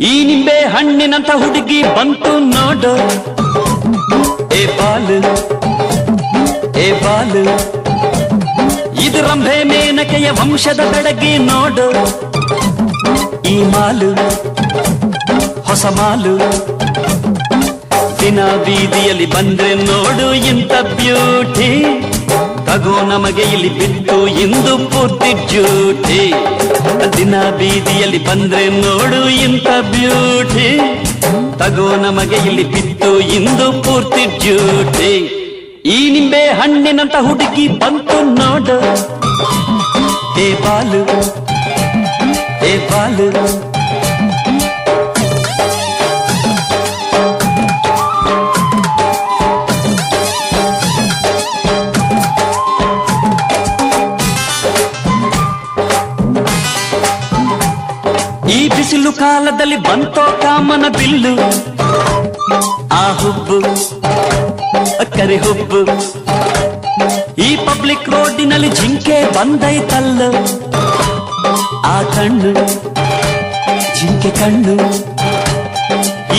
ಈ ನಿಂಬೆ ಹಣ್ಣಿನಂತ ಹುಡುಗಿ ಬಂತು ನೋಡು, ಏ ಬಾಲು ಏ ಬಾಲು. ಇದು ರಂಭೆ ಮೇನಕೆಯ ವಂಶದ ಬೆಡಗಿ ನೋಡು, ಈ ಮಾಲು ಹೊಸ ಮಾಲು. ದಿನ ಬೀದಿಯಲ್ಲಿ ಬಂದ್ರೆ ನೋಡು ಇಂಥ ಬ್ಯೂಟಿ, ತಗೋ ನಮಗೆ ಇಲ್ಲಿ ಬಿದ್ದು ಇಂದು ಪೂರ್ತಿ ಡ್ಯೂಟಿ. ದಿನ ಬೀದಿಯಲ್ಲಿ ಬಂದ್ರೆ ನೋಡು ಇಂಥ ಬ್ಯೂಟಿ, ತಗೋ ನಮಗೆ ಇಲ್ಲಿ ಬಿದ್ದು ಇಂದು ಪೂರ್ತಿ ಡ್ಯೂಟಿ. ಈ ನಿಂಬೆ ಹಣ್ಣಿನಂತ ಹುಡುಗಿ ಬಂತು ನೋಡು, ಏ ಬಾಲು ಏ ಬಾಲು. ಈ ಬಿಸಿಲು ಕಾಲದಲ್ಲಿ ಬಂತೋ ಕಾಮನ ಬಿಲ್ಲು, ಆ ಹುಬ್ಬು ಕರಿ ಹುಬ್ಬು. ಈ ಪಬ್ಲಿಕ್ ರೋಡಿನಲ್ಲಿ ಜಿಂಕೆ ಬಂದೈತಲ್ಲ, ಆ ಕಣ್ಣು ಜಿಂಕೆ ಕಣ್ಣು.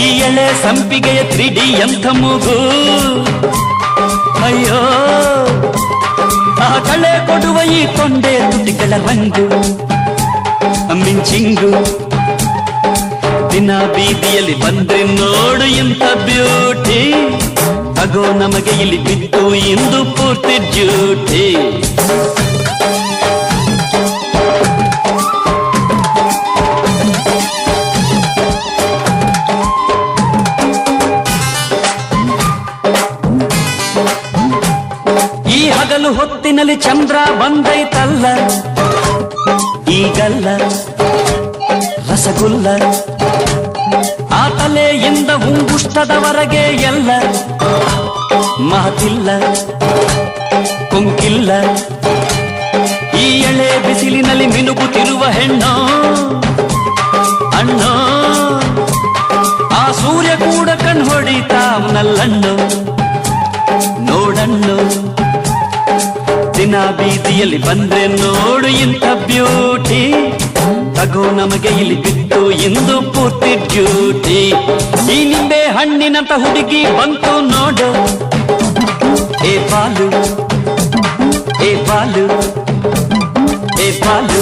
ಈ ಎಳೆ ಸಂಪಿಗೆಯ 3D ಎಂಥ ಮೂಗು, ಅಯ್ಯೋ ಆ ಕಳೆ ಕೊಡುವ ಈ ಕೊಂಡೆ ತುಟಿಗಳ ರಂಗು ಮಿಂಚಿಂಗು. ದಿನ ಬೀದಿಯಲ್ಲಿ ಬಂದ್ರೆ ನೋಡು ಇಂಥ ಬ್ಯೂಟಿ, ತಗೋ ನಮಗೆ ಇಲ್ಲಿ ಬಿದ್ದು ಇಂದು ಪೂರ್ತಿ ಡ್ಯೂಟಿ. ಈ ಹಗಲು ಹೊತ್ತಿನಲ್ಲಿ ಚಂದ್ರ ಬಂದೈತಲ್ಲ, ಈಗಲ್ಲ ರಸಗುಲ್ಲ. ಆ ತಲೆಯಿಂದ ಉಂಗುಷ್ಟದವರೆಗೆ ಎಲ್ಲ ಮಾತಿಲ್ಲ ಕೊಂಕಿಲ್ಲ. ಈ ಎಳೆ ಬಿಸಿಲಿನಲ್ಲಿ ಮಿನುಗುತ್ತಿರುವ ಹೆಣ್ಣು ಅಣ್ಣೋ, ಆ ಸೂರ್ಯ ಕೂಡ ಕಣ್ ಹೊಡಿತಾವನಲ್ಲಣ್ಣು ನೋಡಣ್ಣು. ದಿನ ಬೀದಿಯಲ್ಲಿ ಬಂದ್ರೆ ನೋಡು ಇಂಥ ಬ್ಯೂಟಿ, ತಗೋ ನಮಗೆ ಇಲ್ಲಿ ಬಿದ್ದು ಇಂದು ಪೂರ್ತಿ ಡ್ಯೂಟಿ. ಈ ನಿಂಬೆ ಹಣ್ಣಿನಂತ ಹುಡುಗಿ ಬಂತು ನೋಡು, ಏ ಬಾಲು ಏ ಬಾಲು ಏ ಬಾಲು.